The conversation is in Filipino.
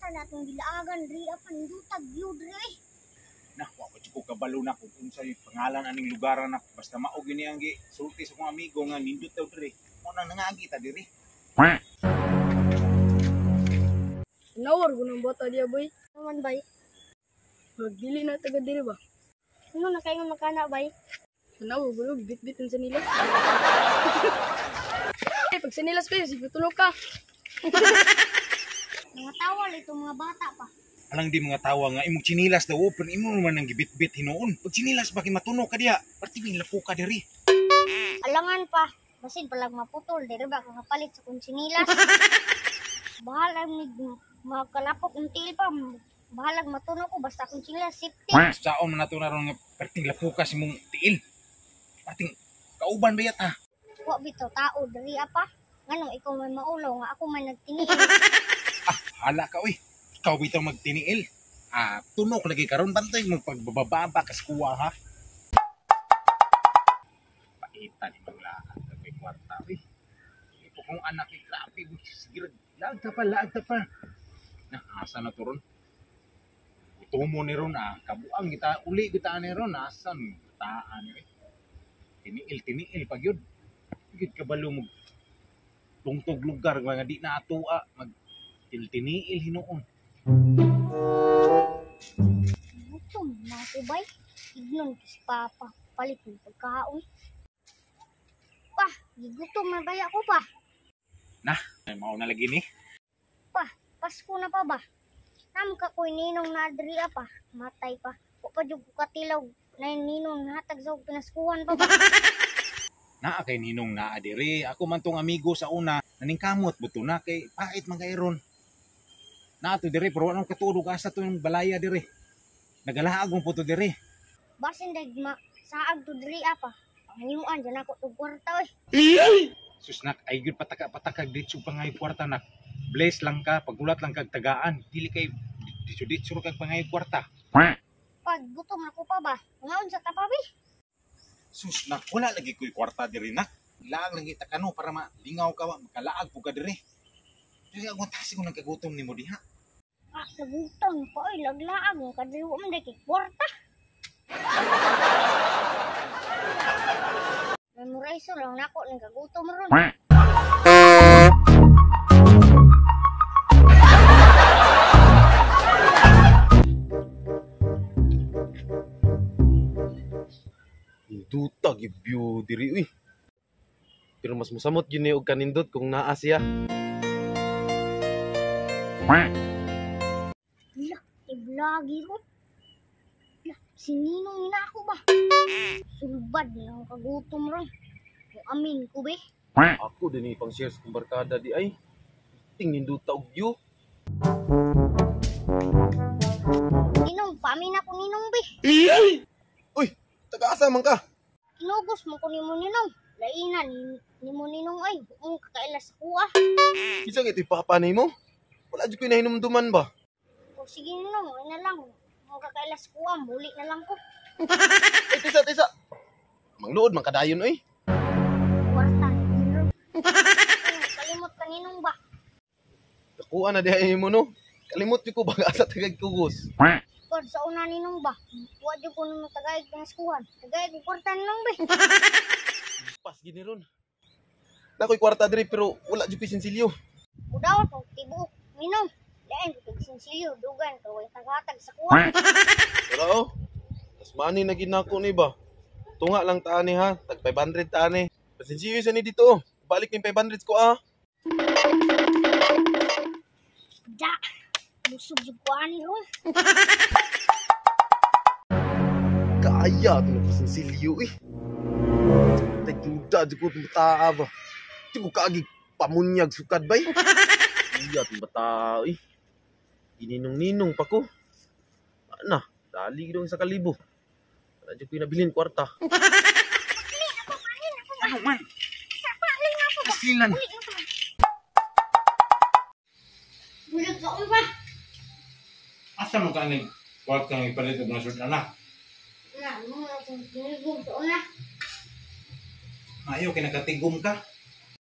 kwarta na itong gilaagan, diri apan dutag yun, diri. Naku, ako ko kabalo na kung unsay pangalan aning lugaran na basta mao gini ang sulti sa kong amigo nga nindot daw diri. Mo nang nangagi ta diri. Nawar ko ng bata dia, boy. Naman, bay? Magdili na taga diri ba? Ano na kayo magkana, bay? Nawar ko ng bit-bit ng sanilas. Pag sanilas kayo, sige tulog ka. Mga tawal itong mga bata pa. Alang di mga tawa nga imong chinilas daw pero imo naman ang gibit-bit hinuon. Pag chinilas bakit matunog ka diha? Perti may lapo ka diri. Alangan pa. Basin palang maputol, diri ba kakapalit sa kong sinilas. Bahalag makalapok ng tiil pa. Bahalag matunog ko basta akong sinilas safety. Saon man nato naron nga perting lapo ka si mong tiil. Perting kauban ba yata? Wa bitaw tao diri apa. Nganong ikaw may maulaw nga ako may nagtiniil. Hala ka oy. Ikaw bitaw magtiniil. Tunok lagi karon bantay mo pagbababa ka sa kuwa ha. Paita ni maglaan sa may kwarta oy. Ito kong anak ni grabe. Sige, laag ta pa. Asa na to ron? Utomo ni ron kabuang kita uli kita ni ron asan taan oy. Tiniil pag yun. Gid kabalo mo tungtog lugar nga di na atua mag tiniil hinuon. Gutom na ako, bay. Ignon ko si Papa. Palit ng pagkaon. Pa, gigutom na bay ako pa. Ay mao na lagi ni. Pa, Pasko na pa ba? Nam ka ko'y ninong na adriya pa. Matay pa. O pa dyan ko katilaw. Na yung ninong nahatag sa pinaskuhan pa ba? Naa kay ninong naa diri. Ako man tong amigo sa una naningkamot buto na kay pait man kay ron. Na to dire pero anong katulog asa to yung balaya dire. Nagalaag mo po to dire. Basin dagma saag to diri apa. Panginuan dyan ako itong kwarta oy. Susnak ay gyud patakag ditso pa ngay kwarta nak. Bless lang ka pagulat lang kag tagaan. Dili kay ditso kag pangay kwarta. Pag gutom ako pa ba? Ngaon sa tapabi? Susnak wala lagi ko'y kwarta dire nak. Laag lang kita kano para malingaw ka makalaag po ka dire. Dili ako tasi ko nagkagutom nimo diha. Nagutom pa oy laglaag mo kadriwa man dai kay kwarta. Memorize lang nako ning kagutom ron. Duta gibyo diri uy. Pero mas musamot yun og kanindot kung naa siya. Iblagi ko. Sininong na ako ba? Sulbad na ang kagutom ron. Amin ko be. Ako din pang share sa barkada di ay. Tingin duta og yu. Ninong, pamin ako ninong be. Uy, taga-asa man ka? Kinugos mo ko nimo ninong. Lainan ni mo ninong ay. Ang kakailas ko Kisang ito'y papa nimo? Wala dyan ko nahinumduman ba? O sige ninong, ay na lang. Ang kakailas ko muli na lang ko. Ay, tisa. Mangluod man kadayon uy. Kwarta ni ninong. Kalimot ka ninong ba? Nakuha na diha mo no. Kalimot yun ko baga sa tagag kugos. Kod sa una ninong ba? Huwag yung ko nung tagayag ng eskuhan. Tagayag yung kwarta ninong be. Pas gini ron. Nako'y kwarta diri pero wala dyan ko sinsilyo. Udaw ko, tibuok. Ninong, lain ko sinsilyo. Dugan ka, way tagatag sa kuha. Pero oh, mas money na ginako ni ba? Tunga lang taani ha, tag 500 taani. Pasinsiyo sa ni dito oh. Balik ni 500 ko ah. Da, busog yung kuha ni ron. Kaya ito na pasinsilyo eh. Tagduda, di ko tumata ba? Di ko kaagi pamunyag sukad bay. Iya, ito bata eh. Ininong-ninong pa ko. Ano, dali dong sa kalibo. Wala dyan ko yung nabilin kwarta. Ano man? Paling ako ba? Asilan. Bulag ka ba? Asa mo ka ni kwarta ng ipalit og nasud na? Na, mo na itong tinigog sa una. Ayaw kay nakatigom ka.